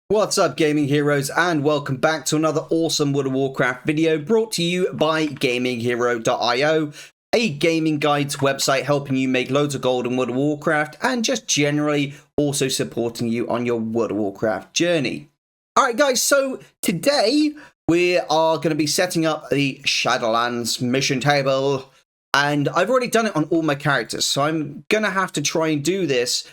What's up, gaming heroes, and welcome back to another awesome World of Warcraft video brought to you by gaminghero.io, a gaming guides website helping you make loads of gold in World of Warcraft and just generally also supporting you on your World of Warcraft journey. Alright guys, so today we are going to be setting up the Shadowlands Mission Table, and I've already done it on all my characters, so I'm going to have to try and do this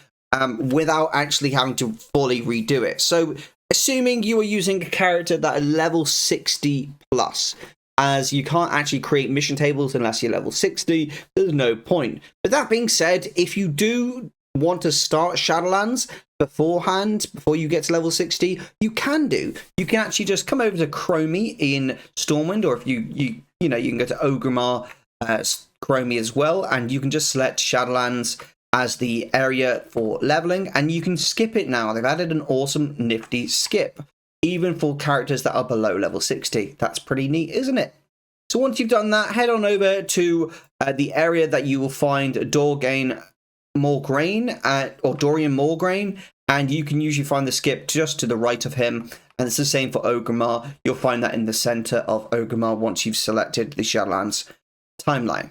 without actually having to fully redo it. So assuming you are using a character that are level 60 plus, as you can't actually create mission tables unless you're level 60, there's no point. But that being said, if you do want to start Shadowlands beforehand, before you get to level 60, you can do. You can actually just come over to Chromie in Stormwind, or if you can go to Orgrimmar Chromie as well, and you can just select Shadowlands as the area for leveling, and you can skip it now. They've added an awesome nifty skip, even for characters that are below level 60. That's pretty neat, isn't it? So once you've done that, head on over to the area that you will find Dorian Morgraine, and you can usually find the skip just to the right of him, and it's the same for Orgrimmar. You'll find that in the center of Orgrimmar once you've selected the Shadowlands timeline.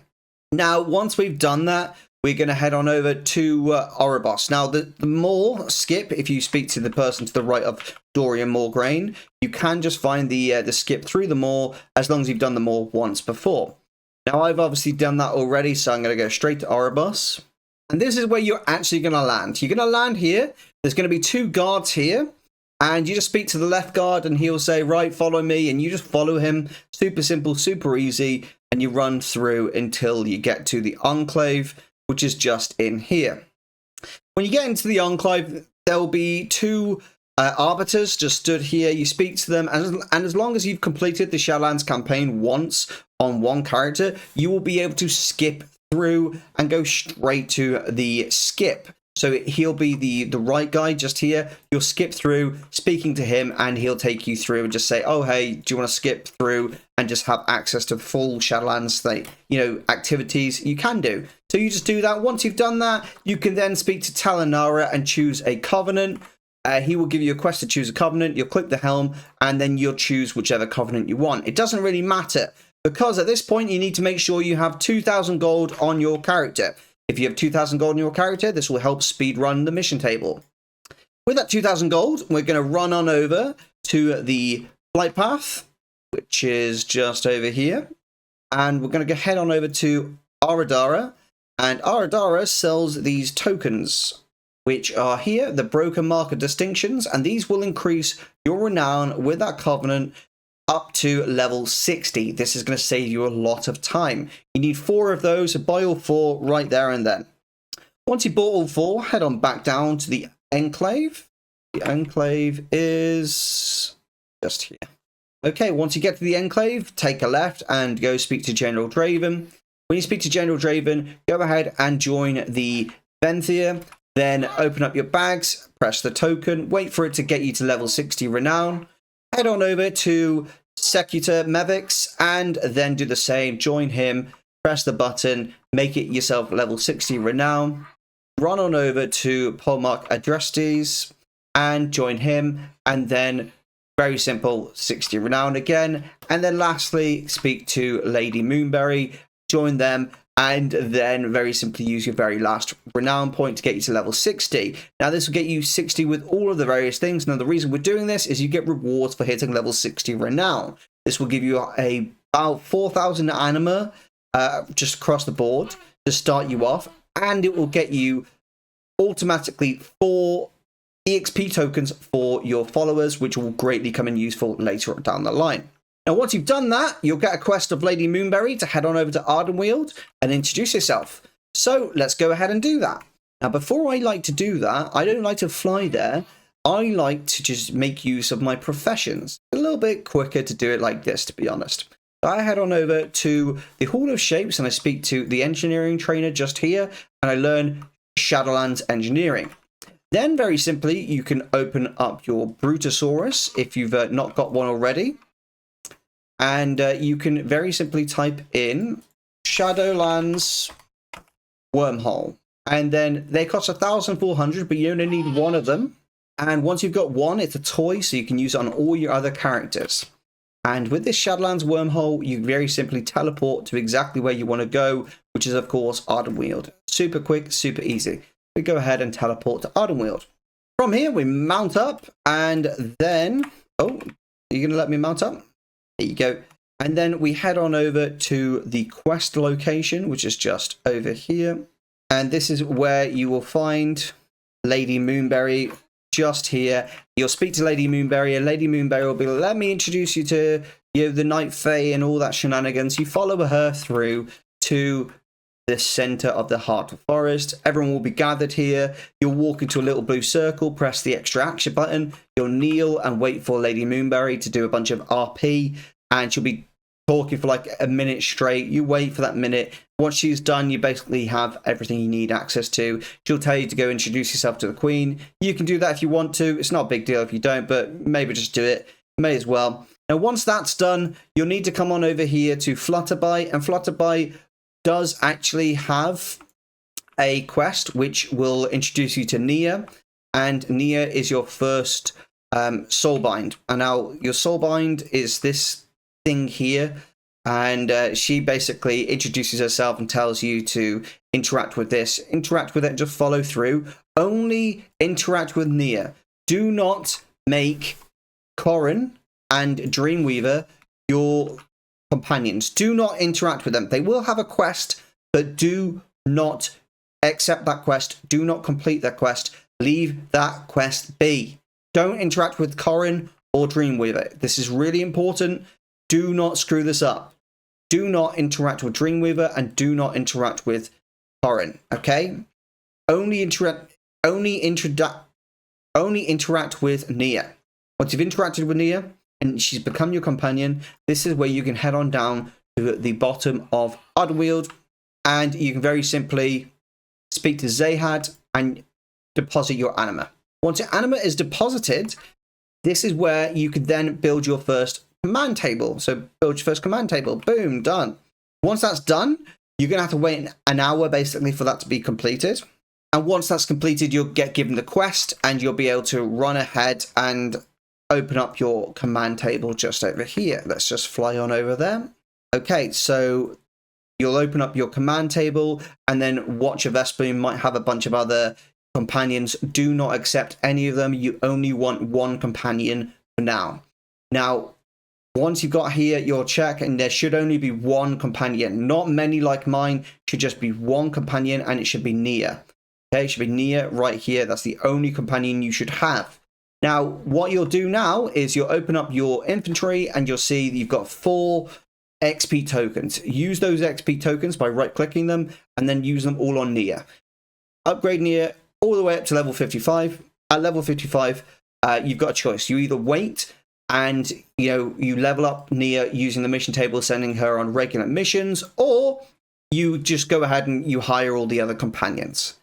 Now, once we've done that, we're going to head on over to Oribos. Now, the Moor skip, if you speak to the person to the right of Dorian Morgraine, you can just find the skip through the Moor as long as you've done the Moor once before. Now, I've obviously done that already, so I'm going to go straight to Oribos. And this is where you're actually going to land. You're going to land here. There's going to be two guards here. And you just speak to the left guard and he'll say, right, follow me. And you just follow him. Super simple, super easy. And you run through until you get to the Enclave, which is just in here. When you get into the Enclave, there'll be two arbiters just stood here. You speak to them, and as long as you've completed the Shadowlands campaign once on one character, you will be able to skip through and go straight to the skip. So he'll be the right guy just here. You'll skip through, speaking to him, and he'll take you through and just say, oh, hey, do you want to skip through and just have access to full Shadowlands activities? You can do. So you just do that. Once you've done that, you can then speak to Talanara and choose a covenant. He will give you a quest to choose a covenant. You'll click the helm, and then you'll choose whichever covenant you want. It doesn't really matter, because at this point, you need to make sure you have 2,000 gold on your character. If you have 2,000 gold in your character, this will help speedrun the mission table. With that 2,000 gold, we're going to run on over to the flight path, which is just over here. And we're going to head on over to Aradara. And Aradara sells these tokens, which are here, the Broken Marker Distinctions. And these will increase your renown with that covenant up to level 60. This is going to save you a lot of time. You need 4 of those, so buy all 4 right there and then. Once you bought all 4, head on back down to the Enclave. The Enclave is just here. Okay, once you get to the Enclave, take a left and go speak to General Draven. When you speak to General Draven, go ahead and join the Venthyr. Then open up your bags, press the token, wait for it to get you to level 60 renown. Head on over to Secutor Mevix and then do the same. Join him, press the button, make it yourself level 60 renown. Run on over to Polmark Adrestes and join him, and then very simple 60 renown again. And then lastly, speak to Lady Moonberry, join them, and then very simply use your very last renown point to get you to level 60. Now this will get you 60 with all of the various things. Now the reason we're doing this is you get rewards for hitting level 60 renown. This will give you about 4,000 anima just across the board to start you off, and it will get you automatically 4 EXP tokens for your followers, which will greatly come in useful later down the line. Now, once you've done that, you'll get a quest of Lady Moonberry to head on over to Ardenweald and introduce yourself. So let's go ahead and do that. Now, before I like to do that, I don't like to fly there. I like to just make use of my professions. A little bit quicker to do it like this, to be honest. So I head on over to the Hall of Shapes and I speak to the engineering trainer just here, and I learn Shadowlands Engineering. Then, very simply, you can open up your Brutosaurus if you've not got one already. And you can very simply type in Shadowlands Wormhole. And then they cost 1,400, but you only need one of them. And once you've got one, it's a toy, so you can use it on all your other characters. And with this Shadowlands wormhole, you very simply teleport to exactly where you want to go, which is, of course, Ardenweald. Super quick, super easy. We go ahead and teleport to Ardenweald. From here, we mount up, and then... Oh, are you going to let me mount up? There you go. And then we head on over to the quest location, which is just over here. And this is where you will find Lady Moonberry, just here. You'll speak to Lady Moonberry, and Lady Moonberry will be like, let me introduce you to the Night Fae and all that shenanigans. You follow her through to the center of the heart of the forest. Everyone will be gathered here. You'll walk into a little blue circle, press the extra action button. You'll kneel and wait for Lady Moonberry to do a bunch of RP, and she'll be talking for like a minute straight. You wait for that minute. Once she's done, you basically have everything you need access to. She'll tell you to go introduce yourself to the Queen. You can do that if you want to. It's not a big deal if you don't, but maybe just do it. May as well. Now, once that's done, you'll need to come on over here to Flutterby, and Flutterby does actually have a quest which will introduce you to Nia, and Nia is your first soulbind. And now your soulbind is this thing here, and she basically introduces herself and tells you to interact with this. Interact with it and just follow through. Only interact with Nia. Do not make Corrin and Dreamweaver your companions. Do not interact with them. They will have a quest, but do not accept that quest. Do not complete that quest. Leave that quest be. Don't interact with Corrin or Dreamweaver. This is really important. Do not screw this up. Do not interact with Dreamweaver, and do not interact with Corrin. Okay? Only interact with Nia. Once you've interacted with Nia and she's become your companion, this is where you can head on down to the bottom of Ardenweald, and you can very simply speak to Zahad and deposit your anima. Once your anima is deposited, this is where you could then build your first command table. So build your first command table. Boom, done. Once that's done, you're going to have to wait an hour basically for that to be completed. And once that's completed, you'll get given the quest, and you'll be able to run ahead and open up your command table just over here. Let's just fly on over there. Okay, so you'll open up your command table, and then Watcher Vesper might have a bunch of other companions. Do not accept any of them. You only want one companion for now. Now, once you've got here your check, and there should only be one companion. Not many like mine. Should just be one companion, and it should be Nia. Okay, it should be Nia right here. That's the only companion you should have. Now, what you'll do now is you'll open up your inventory, and you'll see that you've got 4 XP tokens. Use those XP tokens by right-clicking them, and then use them all on Nia. Upgrade Nia all the way up to level 55. At level 55, you've got a choice. You either wait and you level up Nia using the mission table, sending her on regular missions, or you just go ahead and you hire all the other companions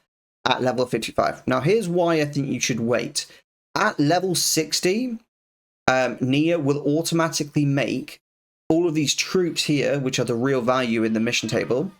at level 55. Now, here's why I think you should wait. At level 60, Nia will automatically make all of these troops here, which are the real value in the mission table,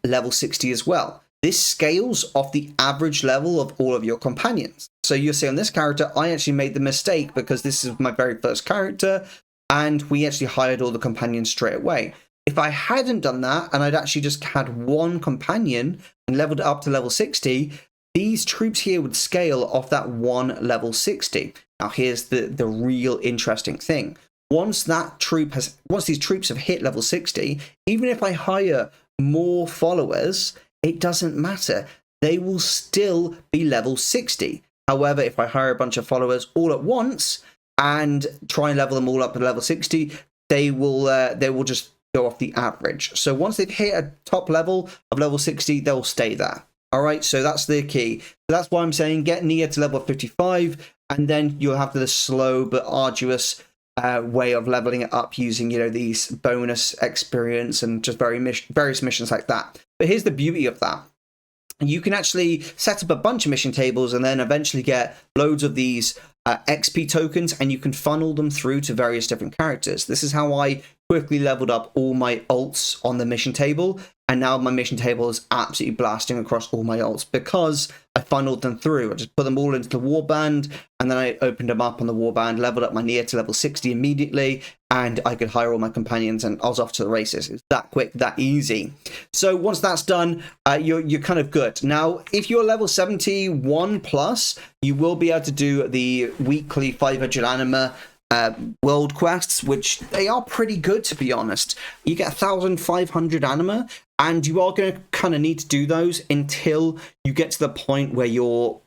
level 60 as well. This scales off the average level of all of your companions. So you'll see on this character, I actually made the mistake because this is my very first character, and we actually hired all the companions straight away. If I hadn't done that, and I'd actually just had one companion and leveled it up to level 60, these troops here would scale off that one level 60. Now here's the real interesting thing. Once these troops have hit level 60, even if I hire more followers, it doesn't matter. They will still be level 60. However, if I hire a bunch of followers all at once and try and level them all up to level 60, they will just go off the average. So once they've hit a top level of level 60, they'll stay there. All right, so that's the key. So that's why I'm saying get Nia to level 55, and then you'll have the slow but arduous way of leveling it up using, these bonus experience and just various missions like that. But here's the beauty of that. You can actually set up a bunch of mission tables and then eventually get loads of these XP tokens, and you can funnel them through to various different characters. This is how I quickly leveled up all my alts on the mission table, and now my mission table is absolutely blasting across all my alts because I funneled them through. I just put them all into the warband, and then I opened them up on the warband, leveled up my Nia to level 60 immediately, and I could hire all my companions, and I was off to the races. It's that quick, that easy. So once that's done, you're kind of good. Now, if you're level 71 plus, you will be able to do the weekly 500 anima world quests, which they are pretty good, to be honest. You get 1,500 anima, and you are going to kind of need to do those until you get to the point where your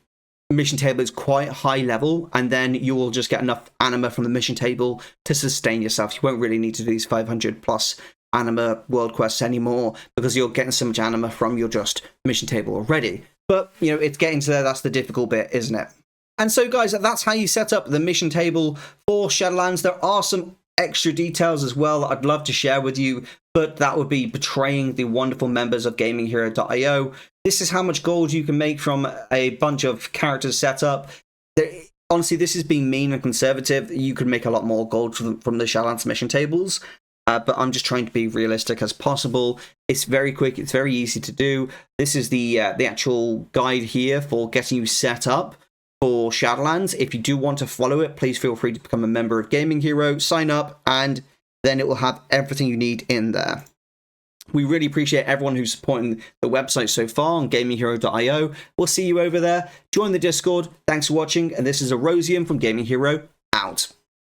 mission table is quite high level, and then you will just get enough anima from the mission table to sustain yourself. You won't really need to do these 500 plus anima world quests anymore because you're getting so much anima from your just mission table already. But, you know, it's getting to there. That's the difficult bit, isn't it? And so, guys, that's how you set up the mission table for Shadowlands. There are some extra details as well that I'd love to share with you, but that would be betraying the wonderful members of GamingHero.io. This is how much gold you can make from a bunch of characters set up. Honestly, this is being mean and conservative. You could make a lot more gold from the Shadowlands mission tables, but I'm just trying to be realistic as possible. It's very quick. It's very easy to do. This is the actual guide here for getting you set up for Shadowlands. If you do want to follow it, please feel free to become a member of Gaming Hero, sign up, and then it will have everything you need in there. We really appreciate everyone who's supporting the website so far on GamingHero.io. We'll see you over there. Join the Discord. Thanks for watching, and this is Erosium from Gaming Hero, out.